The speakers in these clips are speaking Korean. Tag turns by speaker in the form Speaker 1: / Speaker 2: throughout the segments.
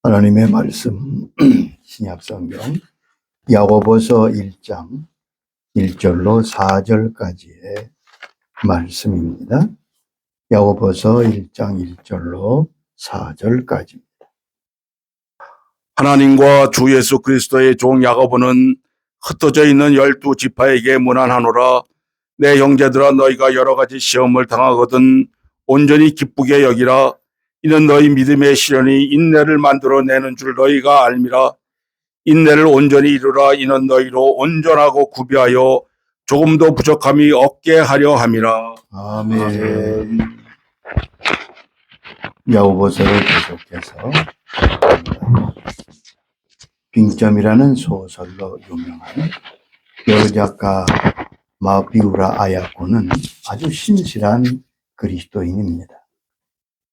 Speaker 1: 하나님의 말씀 신약성경 야고보서 1장 1절로 4절까지의 말씀입니다. 야고보서 1장 1절로 4절까지입니다.
Speaker 2: 하나님과 주 예수 그리스도의 종 야고보는 흩어져 있는 12지파에게 문안하노라. 내 형제들아, 너희가 여러 가지 시험을 당하거든 온전히 기쁘게 여기라. 이는 너희 믿음의 시련이 인내를 만들어내는 줄 너희가 알미라. 인내를 온전히 이루라. 이는 너희로 온전하고 구비하여 조금도 부족함이 없게 하려 함이라.
Speaker 1: 아멘. 야고보서를 계속해서 빙점이라는 소설로 유명한 여작가 마비우라 아야코는 아주 신실한 그리스도인입니다.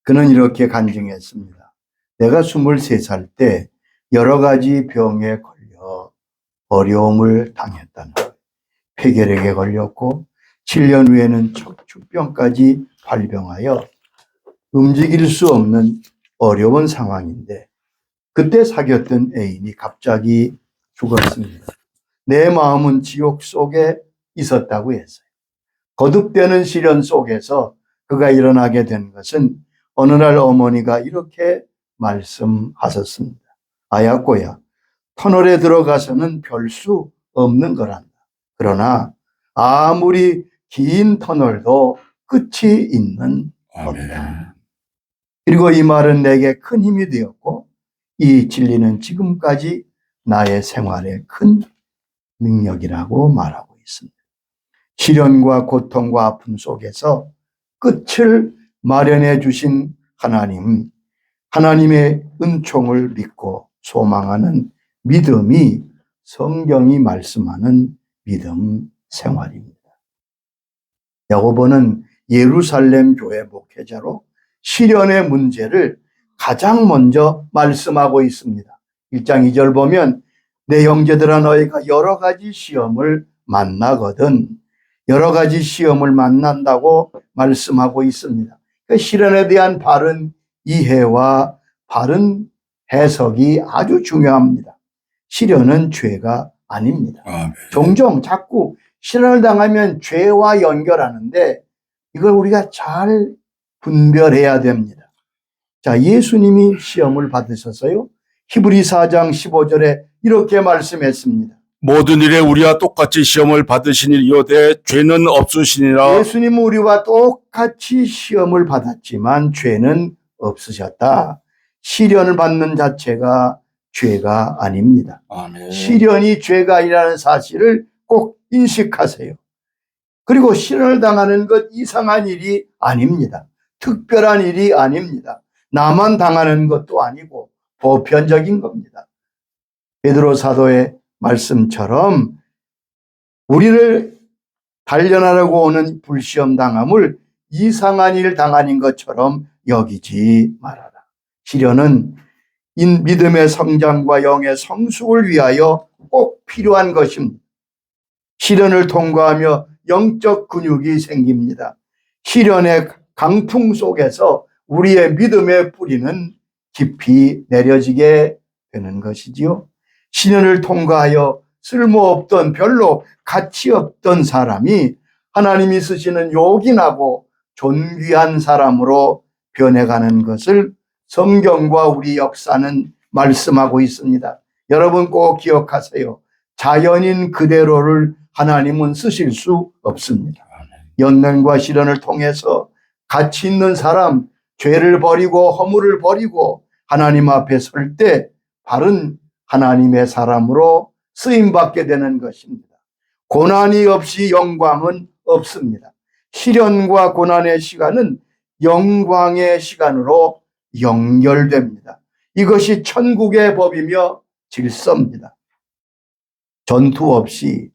Speaker 1: 그는 이렇게 간증했습니다. 내가 23살 때 여러 가지 병에 걸려 어려움을 당했다는 거예요. 폐결핵에 걸렸고 7년 후에는 척추병까지 발병하여 움직일 수 없는 어려운 상황인데 그때 사귀었던 애인이 갑자기 죽었습니다. 내 마음은 지옥 속에 있었다고 했어요. 거듭되는 시련 속에서 그가 일어나게 된 것은 어느 날 어머니가 이렇게 말씀하셨습니다. 아야꼬야, 터널에 들어가서는 별 수 없는 거란다. 그러나 아무리 긴 터널도 끝이 있는 법이다. 그리고 이 말은 내게 큰 힘이 되었고 이 진리는 지금까지 나의 생활에 큰 능력이라고 말하고 있습니다. 시련과 고통과 아픔 속에서 끝을 마련해 주신 하나님, 하나님의 은총을 믿고 소망하는 믿음이 성경이 말씀하는 믿음 생활입니다. 야고보는 예루살렘 교회 목회자로 시련의 문제를 가장 먼저 말씀하고 있습니다. 1장 2절 보면 내 형제들아, 너희가 여러 가지 시험을 만나거든 여러 가지 시험을 만난다고 말씀하고 있습니다. 그 시련에 대한 바른 이해와 바른 해석이 아주 중요합니다. 시련은 죄가 아닙니다. 종종 자꾸 시련을 당하면 죄와 연결하는데 이걸 우리가 잘 분별해야 됩니다. 자, 예수님이 시험을 받으셔서요. 히브리 4장 15절에 이렇게 말씀했습니다.
Speaker 2: 모든 일에 우리와 똑같이 시험을 받으시니로되 죄는 없으시니라.
Speaker 1: 예수님은 우리와 똑같이 시험을 받았지만 죄는 없으셨다. 시련을 받는 자체가 죄가 아닙니다.
Speaker 2: 아멘.
Speaker 1: 시련이 죄가 아니라는 사실을 꼭 인식하세요. 그리고 시련을 당하는 것 이상한 일이 아닙니다. 특별한 일이 아닙니다. 나만 당하는 것도 아니고 보편적인 겁니다. 베드로 사도의 말씀처럼 우리를 단련하려고 오는 불시험 당함을 이상한 일 당하는 것처럼 여기지 말아라. 시련은 믿음의 성장과 영의 성숙을 위하여 꼭 필요한 것입니다. 시련을 통과하며 영적 근육이 생깁니다. 시련의 강풍 속에서 우리의 믿음의 뿌리는 깊이 내려지게 되는 것이지요. 시련을 통과하여 쓸모없던 별로 가치 없던 사람이 하나님이 쓰시는 요긴하고 존귀한 사람으로 변해가는 것을 성경과 우리 역사는 말씀하고 있습니다. 여러분 꼭 기억하세요. 자연인 그대로를 하나님은 쓰실 수 없습니다. 연단과 시련을 통해서 가치 있는 사람, 죄를 버리고 허물을 버리고 하나님 앞에 설 때 바른 하나님의 사람으로 쓰임받게 되는 것입니다. 고난이 없이 영광은 없습니다. 시련과 고난의 시간은 영광의 시간으로 연결됩니다. 이것이 천국의 법이며 질서입니다. 전투 없이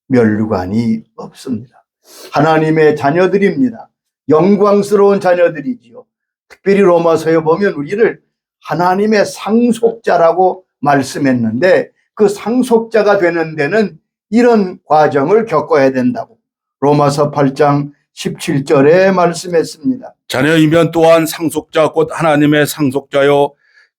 Speaker 1: 멸류관이 없습니다. 하나님의 자녀들입니다. 영광스러운 자녀들이지요. 특별히 로마서에 보면 우리를 하나님의 상속자라고 말씀했는데 그 상속자가 되는 데는 이런 과정을 겪어야 된다고 로마서 8장 17절에 말씀했습니다.
Speaker 2: 자녀이면 또한 상속자 곧 하나님의 상속자요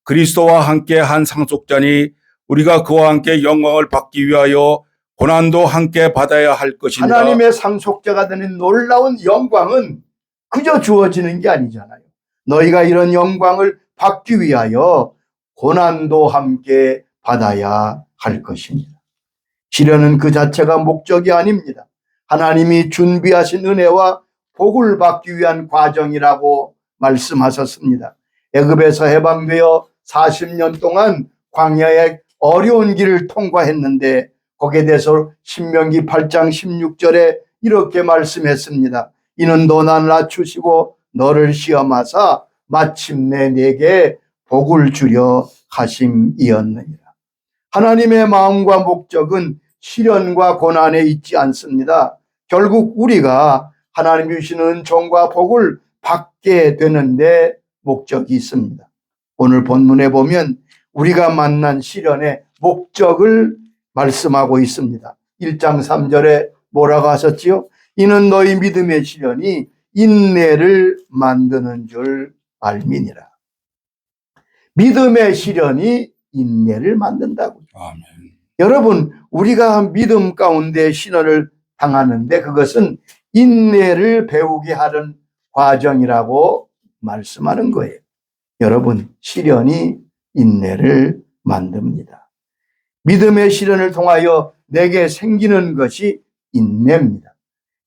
Speaker 2: 그리스도와 함께 한 상속자니 우리가 그와 함께 영광을 받기 위하여 고난도 함께 받아야 할 것이니라.
Speaker 1: 하나님의 상속자가 되는 놀라운 영광은 그저 주어지는 게 아니잖아요. 너희가 이런 영광을 받기 위하여 고난도 함께 받아야 할 것입니다. 시련은 그 자체가 목적이 아닙니다. 하나님이 준비하신 은혜와 복을 받기 위한 과정이라고 말씀하셨습니다. 애굽에서 해방되어 40년 동안 광야의 어려운 길을 통과했는데 거기에 대해서 신명기 8장 16절에 이렇게 말씀했습니다. 이는 너나 낮추시고 너를 시험하사 마침내 내게 복을 주려 하심이었느니라. 하나님의 마음과 목적은 시련과 고난에 있지 않습니다. 결국 우리가 하나님이 주시는 은총과 복을 받게 되는데 목적이 있습니다. 오늘 본문에 보면 우리가 만난 시련의 목적을 말씀하고 있습니다. 1장 3절에 뭐라고 하셨지요? 이는 너희 믿음의 시련이 인내를 만드는 줄 알미니라. 믿음의 시련이 인내를 만든다고요.
Speaker 2: 아멘.
Speaker 1: 여러분, 우리가 믿음 가운데 시련을 당하는데 그것은 인내를 배우게 하는 과정이라고 말씀하는 거예요. 여러분, 시련이 인내를 만듭니다. 믿음의 시련을 통하여 내게 생기는 것이 인내입니다.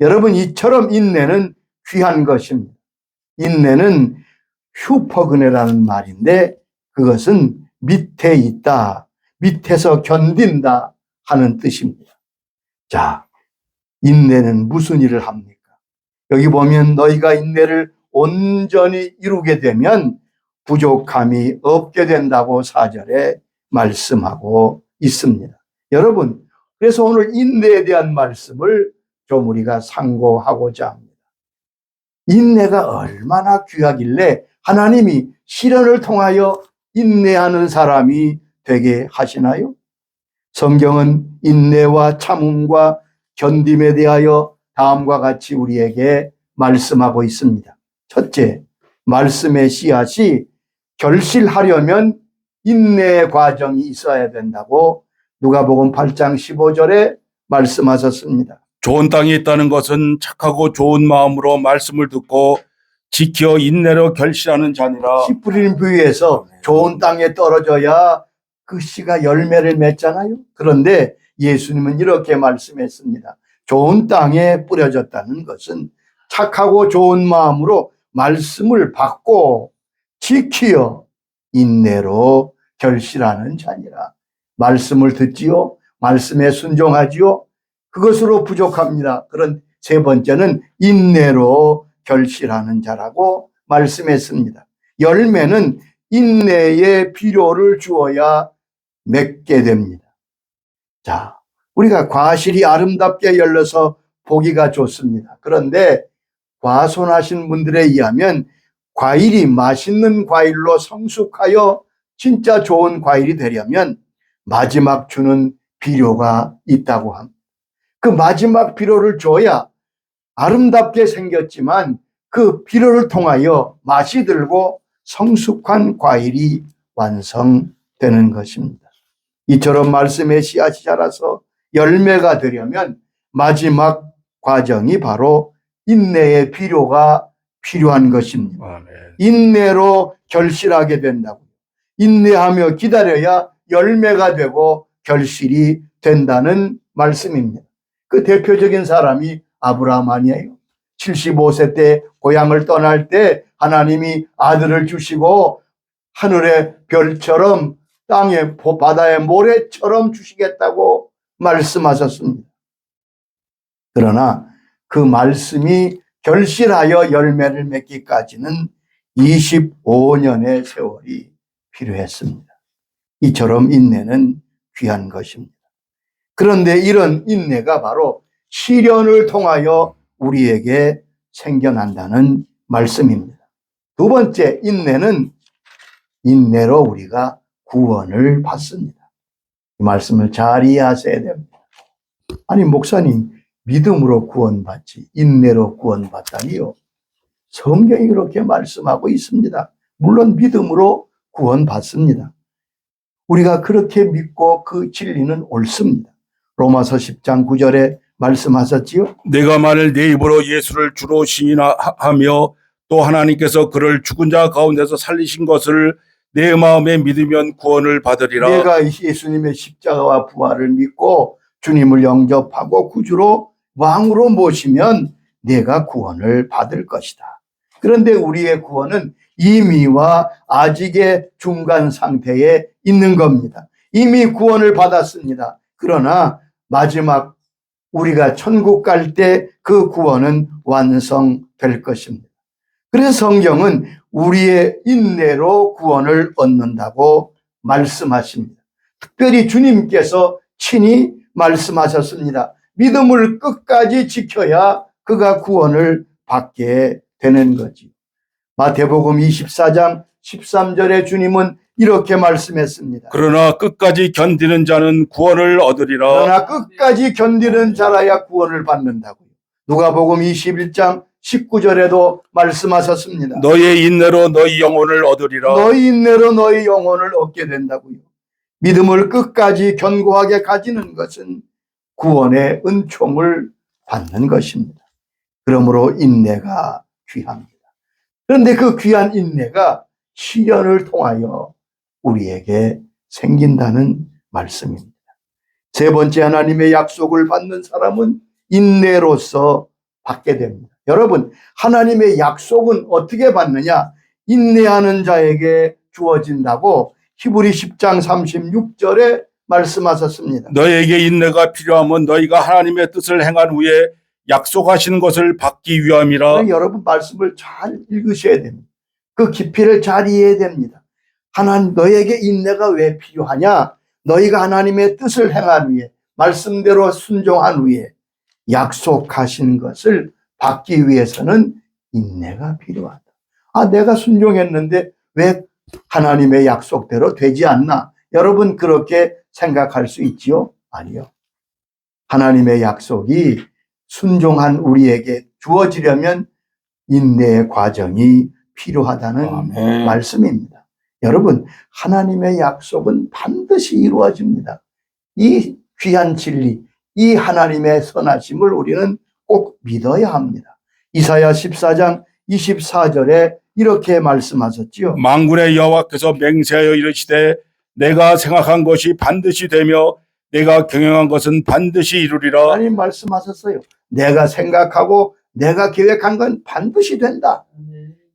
Speaker 1: 여러분, 이처럼 인내는 귀한 것입니다. 인내는 슈퍼그네라는 말인데 그것은 밑에 있다, 밑에서 견딘다 하는 뜻입니다. 자, 인내는 무슨 일을 합니까? 여기 보면 너희가 인내를 온전히 이루게 되면 부족함이 없게 된다고 4절에 말씀하고 있습니다. 여러분, 그래서 오늘 인내에 대한 말씀을 좀 우리가 상고하고자 합니다. 인내가 얼마나 귀하길래 하나님이 시련을 통하여 인내하는 사람이 되게 하시나요? 성경은 인내와 참음과 견딤에 대하여 다음과 같이 우리에게 말씀하고 있습니다. 첫째, 말씀의 씨앗이 결실하려면 인내의 과정이 있어야 된다고 누가복음 8장 15절에 말씀하셨습니다.
Speaker 2: 좋은 땅이 있다는 것은 착하고 좋은 마음으로 말씀을 듣고 지켜 인내로 결실하는 자니라.
Speaker 1: 씨 뿌리는 부위에서 좋은 땅에 떨어져야 그 씨가 열매를 맺잖아요. 그런데 예수님은 이렇게 말씀했습니다. 좋은 땅에 뿌려졌다는 것은 착하고 좋은 마음으로 말씀을 받고 지키어 인내로 결실하는 자니라. 말씀을 듣지요. 말씀에 순종하지요. 그것으로 부족합니다. 그런 세 번째는 인내로 결실하는 자라고 말씀했습니다. 열매는 인내의 필요를 주어야 맺게 됩니다. 자, 우리가 과실이 아름답게 열려서 보기가 좋습니다. 그런데 과손하신 분들에 의하면 과일이 맛있는 과일로 성숙하여 진짜 좋은 과일이 되려면 마지막 주는 비료가 있다고 합니다. 그 마지막 비료를 줘야 아름답게 생겼지만 그 비료를 통하여 맛이 들고 성숙한 과일이 완성되는 것입니다. 이처럼 말씀의 씨앗이 자라서 열매가 되려면 마지막 과정이 바로 인내의 비료가 필요한 것입니다.
Speaker 2: 아멘.
Speaker 1: 인내로 결실하게 된다고. 인내하며 기다려야 열매가 되고 결실이 된다는 말씀입니다. 그 대표적인 사람이 아브라함 아니에요? 75세 때 고향을 떠날 때 하나님이 아들을 주시고 하늘의 별처럼 땅의 바다의 모래처럼 주시겠다고 말씀하셨습니다. 그러나 그 말씀이 결실하여 열매를 맺기까지는 25년의 세월이 필요했습니다. 이처럼 인내는 귀한 것입니다. 그런데 이런 인내가 바로 시련을 통하여 우리에게 생겨난다는 말씀입니다. 두 번째, 인내는 인내로 우리가 구원을 받습니다. 이 말씀을 잘 이해하셔야 됩니다. 아니, 목사님, 믿음으로 구원받지 인내로 구원받다니요? 성경이 그렇게 말씀하고 있습니다. 물론 믿음으로 구원받습니다. 우리가 그렇게 믿고 그 진리는 옳습니다. 로마서 10장 9절에 말씀하셨지요.
Speaker 2: 내가 만일 내 입으로 예수를 주로 시인하며 또 하나님께서 그를 죽은 자 가운데서 살리신 것을 내 마음에 믿으면 구원을 받으리라.
Speaker 1: 내가 예수님의 십자가와 부활을 믿고 주님을 영접하고 구주로 왕으로 모시면 내가 구원을 받을 것이다. 그런데 우리의 구원은 이미와 아직의 중간 상태에 있는 겁니다. 이미 구원을 받았습니다. 그러나 마지막 우리가 천국 갈 때 그 구원은 완성될 것입니다. 그래서 성경은 우리의 인내로 구원을 얻는다고 말씀하십니다. 특별히 주님께서 친히 말씀하셨습니다. 믿음을 끝까지 지켜야 그가 구원을 받게 되는 거지. 마태복음 24장 13절에 주님은 이렇게 말씀했습니다.
Speaker 2: 그러나 끝까지 견디는 자는 구원을 얻으리라.
Speaker 1: 그러나 끝까지 견디는 자라야 구원을 받는다고요. 누가복음 21장 19절에도 말씀하셨습니다.
Speaker 2: 너의 인내로 너희 영혼을 얻으리라.
Speaker 1: 너희 인내로 너희 영혼을 얻게 된다고요. 믿음을 끝까지 견고하게 가지는 것은 구원의 은총을 받는 것입니다. 그러므로 인내가 귀합니다. 그런데 그 귀한 인내가 시련을 통하여 우리에게 생긴다는 말씀입니다. 세 번째, 하나님의 약속을 받는 사람은 인내로서 받게 됩니다. 여러분, 하나님의 약속은 어떻게 받느냐? 인내하는 자에게 주어진다고 히브리 10장 36절에 말씀하셨습니다.
Speaker 2: 너에게 인내가 필요하면 너희가 하나님의 뜻을 행한 후에 약속하신 것을 받기 위함이라.
Speaker 1: 여러분 말씀을 잘 읽으셔야 됩니다. 그 깊이를 잘 이해해야 됩니다. 하나님, 너에게 인내가 왜 필요하냐? 너희가 하나님의 뜻을 행한 후에, 말씀대로 순종한 후에 약속하신 것을 받기 위해서는 인내가 필요하다. 아, 내가 순종했는데 왜 하나님의 약속대로 되지 않나? 여러분 그렇게 생각할 수 있지요? 아니요. 하나님의 약속이 순종한 우리에게 주어지려면 인내의 과정이 필요하다는
Speaker 2: 아멘.
Speaker 1: 말씀입니다. 여러분, 하나님의 약속은 반드시 이루어집니다. 이 귀한 진리, 이 하나님의 선하심을 우리는 꼭 믿어야 합니다. 이사야 14장 24절에 이렇게 말씀하셨지요.
Speaker 2: 만군의 여호와께서 맹세하여 이르시되 내가 생각한 것이 반드시 되며 내가 경영한 것은 반드시 이루리라.
Speaker 1: 하나님 말씀하셨어요. 내가 생각하고 내가 계획한 건 반드시 된다.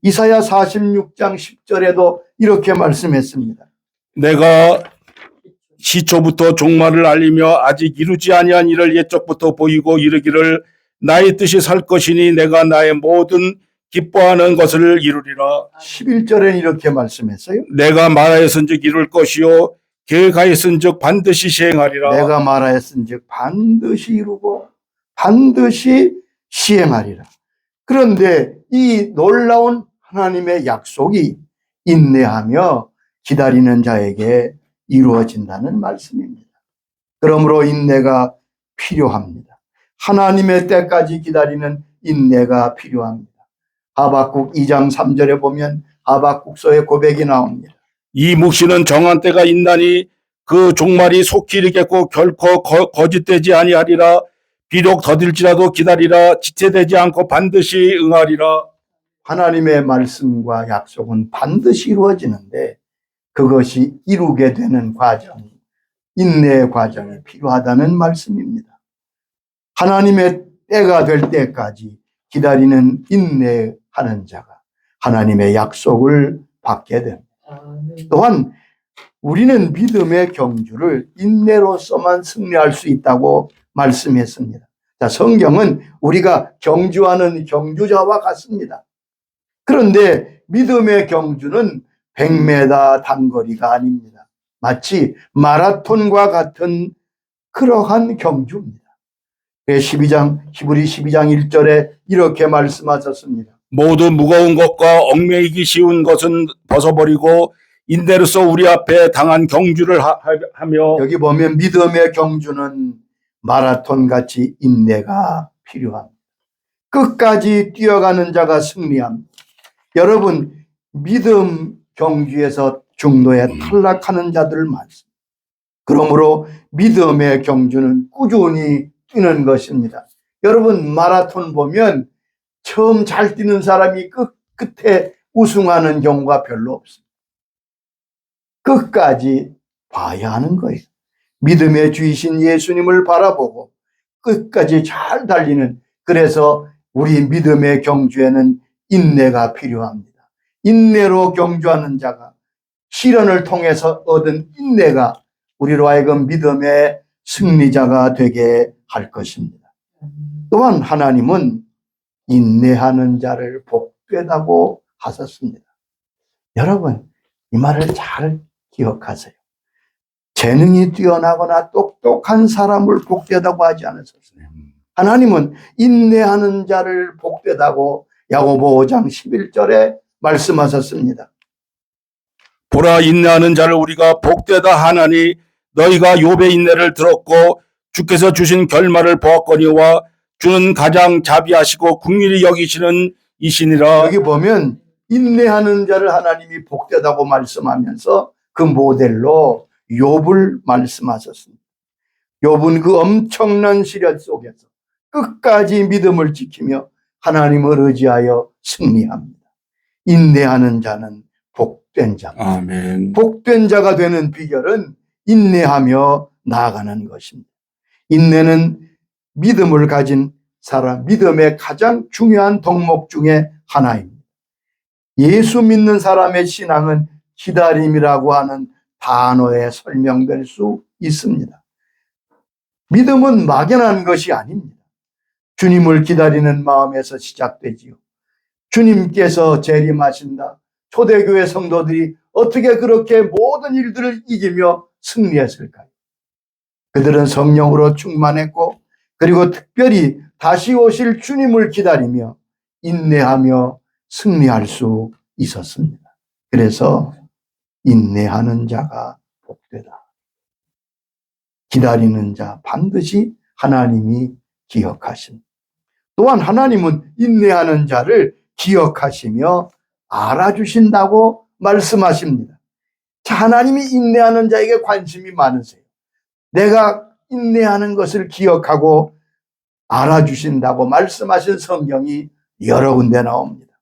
Speaker 1: 이사야 46장 10절에도 이렇게 말씀했습니다.
Speaker 2: 내가 시초부터 종말을 알리며 아직 이루지 아니한 일을 옛적부터 보이고 이르기를 나의 뜻이 살 것이니 내가 나의 모든 기뻐하는 것을 이루리라.
Speaker 1: 11절에 이렇게 말씀했어요.
Speaker 2: 내가 말하였은즉 이룰 것이요 계획하였은즉 반드시 시행하리라.
Speaker 1: 내가 말하였은즉 반드시 이루고 반드시 시행하리라. 그런데 이 놀라운 하나님의 약속이 인내하며 기다리는 자에게 이루어진다는 말씀입니다. 그러므로 인내가 필요합니다. 하나님의 때까지 기다리는 인내가 필요합니다. 하박국 2장 3절에 보면 하박국서의 고백이 나옵니다.
Speaker 2: 이 묵시는 정한 때가 있나니 그 종말이 속히 이르겠고 결코 거짓되지 아니하리라. 비록 더딜지라도 기다리라. 지체되지 않고 반드시 응하리라.
Speaker 1: 하나님의 말씀과 약속은 반드시 이루어지는데 그것이 이루게 되는 과정, 인내의 과정이 필요하다는 말씀입니다. 하나님의 때가 될 때까지 기다리는 인내하는 자가 하나님의 약속을 받게 됩니다. 또한 우리는 믿음의 경주를 인내로서만 승리할 수 있다고 말씀했습니다. 자, 성경은 우리가 경주하는 경주자와 같습니다. 그런데 믿음의 경주는 100m 단거리가 아닙니다. 마치 마라톤과 같은 그러한 경주입니다. 히브리 12장 1절에 이렇게 말씀하셨습니다.
Speaker 2: 모두 무거운 것과 얽매이기 쉬운 것은 벗어버리고 인내로서 우리 앞에 당한 경주를 하며.
Speaker 1: 여기 보면 믿음의 경주는 마라톤같이 인내가 필요합니다. 끝까지 뛰어가는 자가 승리합니다. 여러분, 믿음 경주에서 중도에 탈락하는 자들 많습니다. 그러므로 믿음의 경주는 꾸준히 뛰는 것입니다. 여러분 마라톤 보면 처음 잘 뛰는 사람이 끝에 우승하는 경우가 별로 없습니다. 끝까지 봐야 하는 거예요. 믿음의 주이신 예수님을 바라보고 끝까지 잘 달리는, 그래서 우리 믿음의 경주에는 인내가 필요합니다. 인내로 경주하는 자가, 시련을 통해서 얻은 인내가 우리로 하여금 믿음의 승리자가 되게 할 것입니다. 또한 하나님은 인내하는 자를 복되다고 하셨습니다. 여러분 이 말을 잘 기억하세요. 재능이 뛰어나거나 똑똑한 사람을 복되다고 하지 않으셨어요. 하나님은 인내하는 자를 복되다고 야고보 5장 11절에 말씀하셨습니다.
Speaker 2: 보라, 인내하는 자를 우리가 복되다 하나니 너희가 욥의 인내를 들었고 주께서 주신 결말을 보았거니와 주는 가장 자비하시고 긍휼히 여기시는 이시니라.
Speaker 1: 여기 보면 인내하는 자를 하나님이 복되다고 말씀하면서 그 모델로 욥을 말씀하셨습니다. 욥은 그 엄청난 시련 속에서 끝까지 믿음을 지키며 하나님을 의지하여 승리합니다. 인내하는 자는 복된 자.
Speaker 2: 아멘.
Speaker 1: 복된 자가 되는 비결은 인내하며 나아가는 것입니다. 인내는 믿음을 가진 사람, 믿음의 가장 중요한 덕목 중에 하나입니다. 예수 믿는 사람의 신앙은 기다림이라고 하는 단어에 설명될 수 있습니다. 믿음은 막연한 것이 아닙니다. 주님을 기다리는 마음에서 시작되지요. 주님께서 재림하신다. 초대교회 성도들이 어떻게 그렇게 모든 일들을 이기며 승리했을까요? 그들은 성령으로 충만했고, 그리고 특별히 다시 오실 주님을 기다리며 인내하며 승리할 수 있었습니다. 그래서 인내하는 자가 복되다. 기다리는 자 반드시 하나님이 기억하십니다. 또한 하나님은 인내하는 자를 기억하시며 알아주신다고 말씀하십니다. 자, 하나님이 인내하는 자에게 관심이 많으세요. 내가 인내하는 것을 기억하고 알아주신다고 말씀하신 성경이 여러 군데 나옵니다.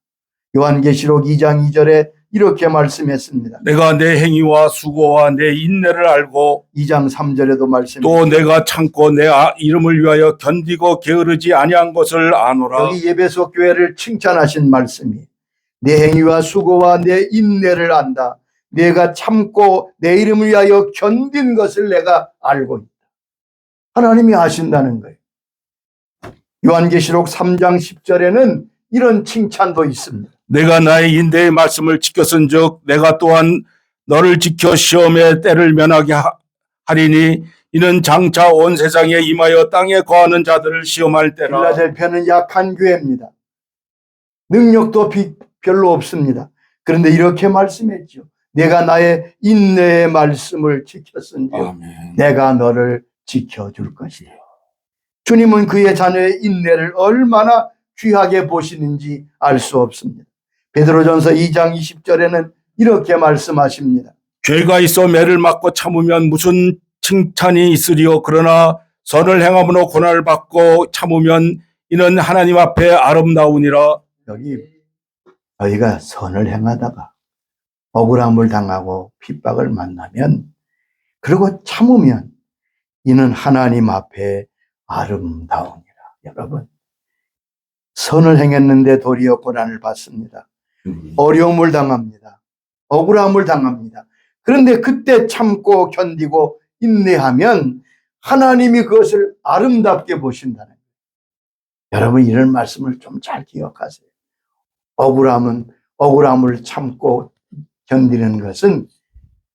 Speaker 1: 요한계시록 2장 2절에 이렇게 말씀했습니다.
Speaker 2: 내가 내 행위와 수고와 내 인내를 알고
Speaker 1: 2장 3절에도 말씀했습니다.
Speaker 2: 또 내가 참고 내 이름을 위하여 견디고 게으르지 아니한 것을 아노라.
Speaker 1: 여기 예배소 교회를 칭찬하신 말씀이 내 행위와 수고와 내 인내를 안다. 내가 참고 내 이름을 위하여 견딘 것을 내가 알고 있다. 하나님이 아신다는 거예요. 요한계시록 3장 10절에는 이런 칭찬도 있습니다.
Speaker 2: 내가 나의 인내의 말씀을 지켰은즉 내가 또한 너를 지켜 시험의 때를 면하게 하리니 이는 장차 온 세상에 임하여 땅에 거하는 자들을 시험할 때라.
Speaker 1: 필라델피아는 약한 교회입니다. 능력도 별로 없습니다. 그런데 이렇게 말씀했죠. 내가 나의 인내의 말씀을 지켰은즉
Speaker 2: 아멘.
Speaker 1: 내가 너를 지켜줄 것이다. 주님은 그의 자녀의 인내를 얼마나 귀하게 보시는지 알 수 없습니다. 베드로전서 2장 20절에는 이렇게 말씀하십니다.
Speaker 2: 죄가 있어 매를 맞고 참으면 무슨 칭찬이 있으리요. 그러나 선을 행함으로 고난을 받고 참으면 이는 하나님 앞에 아름다우니라.
Speaker 1: 여기 저희가 선을 행하다가 억울함을 당하고 핍박을 만나면, 그리고 참으면 이는 하나님 앞에 아름다우니라. 여러분, 선을 행했는데 도리어 고난을 받습니다. 어려움을 당합니다. 억울함을 당합니다. 그런데 그때 참고 견디고 인내하면 하나님이 그것을 아름답게 보신다는 거예요. 여러분, 이런 말씀을 좀 잘 기억하세요. 억울함을 참고 견디는 것은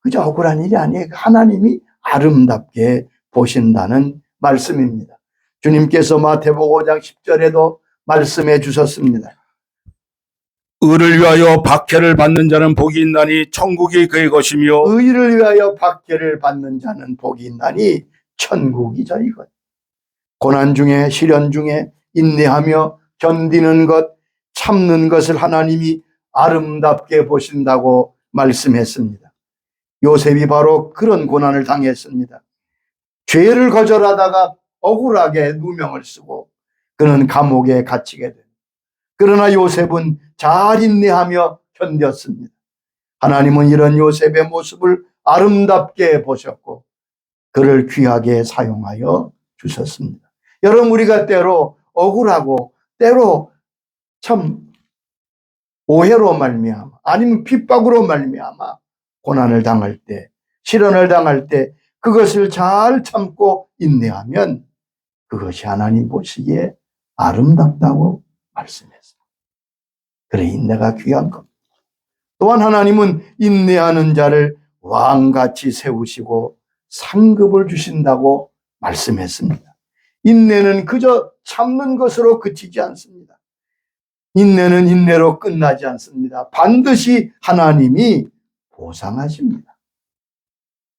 Speaker 1: 그저 억울한 일이 아니에요. 하나님이 아름답게 보신다는 말씀입니다. 주님께서 마태복음 5장 10절에도 말씀해 주셨습니다.
Speaker 2: 의를 위하여 박해를 받는 자는 복이 있나니 천국이 그의 것이며
Speaker 1: 의를 위하여 박해를 받는 자는 복이 있나니 천국이 저희 것. 고난 중에, 시련 중에 인내하며 견디는 것, 참는 것을 하나님이 아름답게 보신다고 말씀했습니다. 요셉이 바로 그런 고난을 당했습니다. 죄를 거절하다가 억울하게 누명을 쓰고 그는 감옥에 갇히게 됩니다. 그러나 요셉은 잘 인내하며 견뎠습니다. 하나님은 이런 요셉의 모습을 아름답게 보셨고 그를 귀하게 사용하여 주셨습니다. 여러분, 우리가 때로 억울하고 때로 참 오해로 말미암아 아니면 핍박으로 말미암아 고난을 당할 때, 시련을 당할 때 그것을 잘 참고 인내하면 그것이 하나님 보시기에 아름답다고 말씀했습니다. 그래, 인내가 귀한 겁니다. 또한 하나님은 인내하는 자를 왕같이 세우시고 상급을 주신다고 말씀했습니다. 인내는 그저 참는 것으로 그치지 않습니다. 인내는 인내로 끝나지 않습니다. 반드시 하나님이 보상하십니다.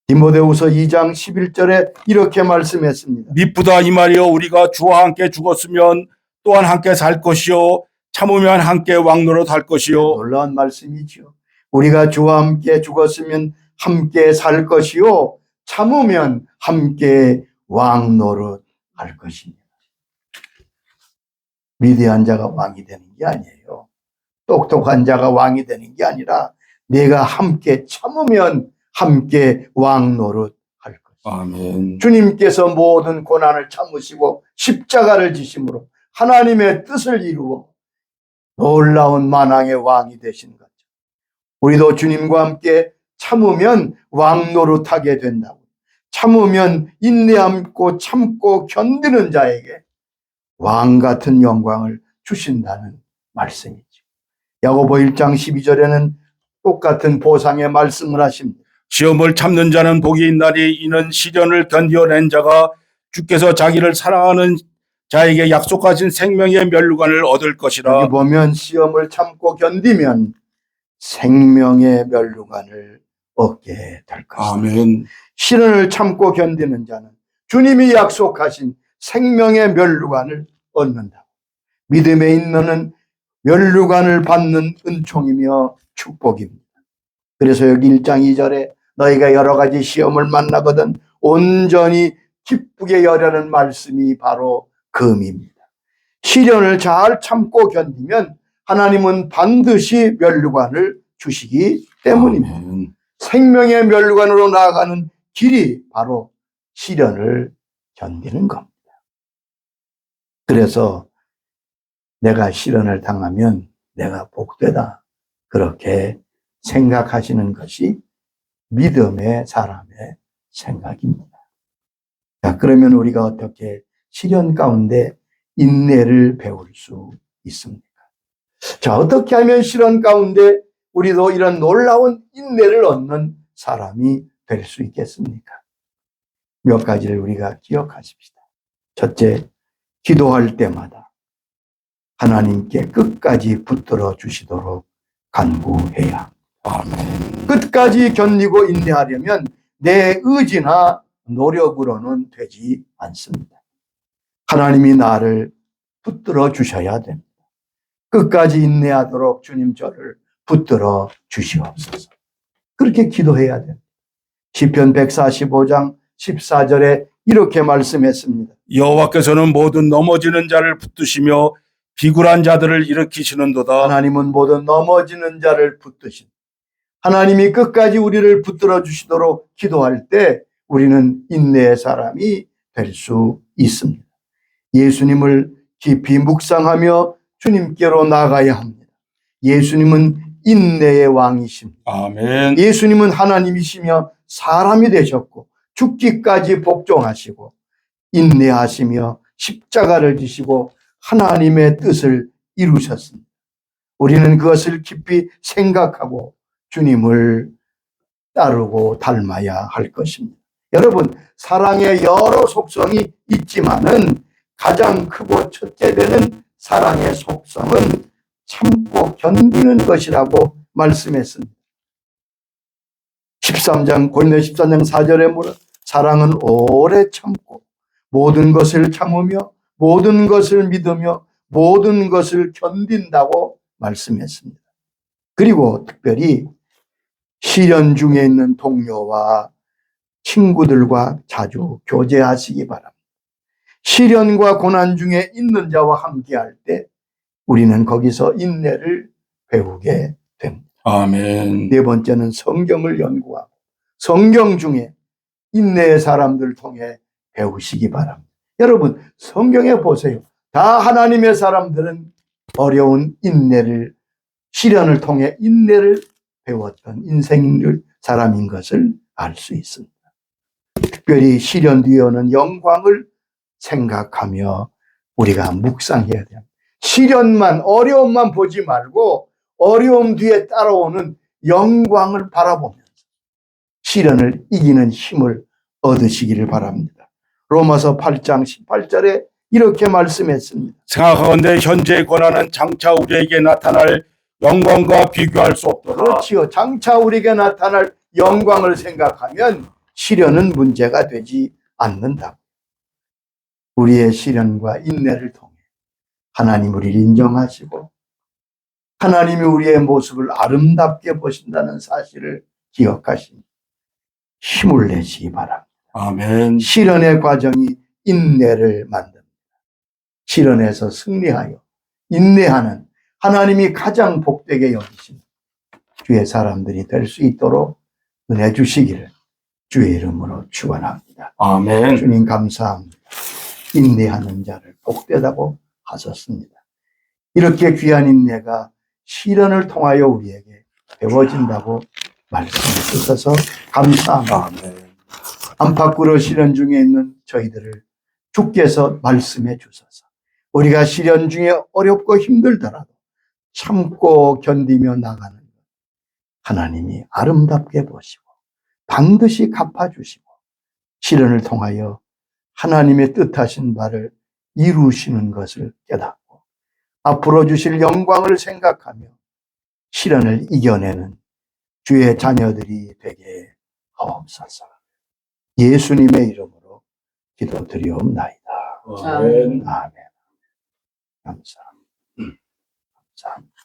Speaker 1: 디모데후서 2장 11절에 이렇게 말씀했습니다.
Speaker 2: 미쁘다 이 말이여 우리가 주와 함께 죽었으면 또한 함께 살 것이요 참으면 함께 왕노릇 할 것이요.
Speaker 1: 놀라운 말씀이죠. 우리가 주와 함께 죽었으면 함께 살 것이요 참으면 함께 왕노릇 할 것입니다. 위대한 자가 왕이 되는 게 아니에요. 똑똑한 자가 왕이 되는 게 아니라 내가 함께 참으면 함께 왕노릇 할 것입니다.
Speaker 2: 아멘.
Speaker 1: 주님께서 모든 고난을 참으시고 십자가를 지심으로 하나님의 뜻을 이루어 놀라운 만왕의 왕이 되신 거죠. 우리도 주님과 함께 참으면 왕노릇하게 된다고. 참으면 인내함고 참고 견디는 자에게 왕 같은 영광을 주신다는 말씀이죠. 야고보 1장 12절에는 똑같은 보상의 말씀을 하십니다.
Speaker 2: 시험을 참는 자는 복이 있나니 이는 시련을 견뎌낸 자가 주께서 자기를 사랑하는 자에게 약속하신 생명의 멸류관을 얻을 것이라.
Speaker 1: 여기 보면 시험을 참고 견디면 생명의 멸류관을 얻게 될 것입니다.
Speaker 2: 아멘.
Speaker 1: 시련을 참고 견디는 자는 주님이 약속하신 생명의 멸류관을 얻는다. 믿음에 있는 멸류관을 받는 은총이며 축복입니다. 그래서 여기 1장 2절에 너희가 여러 가지 시험을 만나거든 온전히 기쁘게 여려는 말씀이 바로 그 의미입니다. 시련을 잘 참고 견디면 하나님은 반드시 멸류관을 주시기 때문입니다.
Speaker 2: 아멘.
Speaker 1: 생명의 멸류관으로 나아가는 길이 바로 시련을 견디는 겁니다. 그래서 내가 시련을 당하면 내가 복되다 그렇게 생각하시는 것이 믿음의 사람의 생각입니다. 자, 그러면 우리가 어떻게 시련 가운데 인내를 배울 수 있습니까? 자, 어떻게 하면 시련 가운데 우리도 이런 놀라운 인내를 얻는 사람이 될 수 있겠습니까? 몇 가지를 우리가 기억하십시다. 첫째, 기도할 때마다 하나님께 끝까지 붙들어 주시도록 간구해야 합니다.
Speaker 2: 아멘.
Speaker 1: 끝까지 견디고 인내하려면 내 의지나 노력으로는 되지 않습니다. 하나님이 나를 붙들어 주셔야 됩니다. 끝까지 인내하도록 주님 저를 붙들어 주시옵소서. 그렇게 기도해야 됩니다. 시편 145장 14절에 이렇게 말씀했습니다.
Speaker 2: 여호와께서는 모든 넘어지는 자를 붙드시며 비굴한 자들을 일으키시는도다.
Speaker 1: 하나님은 모든 넘어지는 자를 붙드신 하나님이 끝까지 우리를 붙들어 주시도록 기도할 때 우리는 인내의 사람이 될 수 있습니다. 예수님을 깊이 묵상하며 주님께로 나가야 합니다. 예수님은 인내의 왕이십니다.
Speaker 2: 아멘.
Speaker 1: 예수님은 하나님이시며 사람이 되셨고 죽기까지 복종하시고 인내하시며 십자가를 지시고 하나님의 뜻을 이루셨습니다. 우리는 그것을 깊이 생각하고 주님을 따르고 닮아야 할 것입니다. 여러분, 사랑의 여러 속성이 있지만은 가장 크고 첫째 되는 사랑의 속성은 참고 견디는 것이라고 말씀했습니다. 13장 고린도 13장 4절에 뭐라? 사랑은 오래 참고 모든 것을 참으며 모든 것을 믿으며 모든 것을 견딘다고 말씀했습니다. 그리고 특별히 시련 중에 있는 동료와 친구들과 자주 교제하시기 바랍니다. 시련과 고난 중에 있는 자와 함께할 때 우리는 거기서 인내를 배우게 됩니다.
Speaker 2: 아멘.
Speaker 1: 네 번째는 성경을 연구하고 성경 중에 인내의 사람들 통해 배우시기 바랍니다. 여러분, 성경에 보세요. 다 하나님의 사람들은 어려운 인내를, 시련을 통해 인내를 배웠던 인생의 사람인 것을 알 수 있습니다. 특별히 시련 뒤에 오는 영광을 생각하며 우리가 묵상해야 돼요. 시련만, 어려움만 보지 말고 어려움 뒤에 따라오는 영광을 바라보면서 시련을 이기는 힘을 얻으시기를 바랍니다. 로마서 8장 18절에 이렇게 말씀했습니다.
Speaker 2: 생각하건대 현재의 고난은 장차 우리에게 나타날 영광과 비교할 수 없도다.
Speaker 1: 그렇지요. 장차 우리에게 나타날 영광을 생각하면 시련은 문제가 되지 않는다. 우리의 시련과 인내를 통해 하나님 우리를 인정하시고 하나님이 우리의 모습을 아름답게 보신다는 사실을 기억하시니 힘을 내시기 바랍니다.
Speaker 2: 아멘.
Speaker 1: 시련의 과정이 인내를 만듭니다. 시련에서 승리하여 인내하는 하나님이 가장 복되게 여기신 주의 사람들이 될 수 있도록 은혜 주시기를 주의 이름으로 축원합니다.
Speaker 2: 아멘.
Speaker 1: 주님 감사합니다. 인내하는 자를 복되다고 하셨습니다. 이렇게 귀한 인내가 시련을 통하여 우리에게 배워진다고 말씀해 주셔서 감사합니다.
Speaker 2: 아멘.
Speaker 1: 안팎으로 시련 중에 있는 저희들을 주께서 말씀해 주셔서 우리가 시련 중에 어렵고 힘들더라도 참고 견디며 나가는 것 하나님이 아름답게 보시고 반드시 갚아주시고 시련을 통하여 하나님의 뜻하신 바를 이루시는 것을 깨닫고 앞으로 주실 영광을 생각하며 시련을 이겨내는 주의 자녀들이 되게 하옵소서. 예수님의 이름으로 기도드리옵나이다.
Speaker 2: 아멘.
Speaker 1: 아멘. 감사합니다. 감사합니다.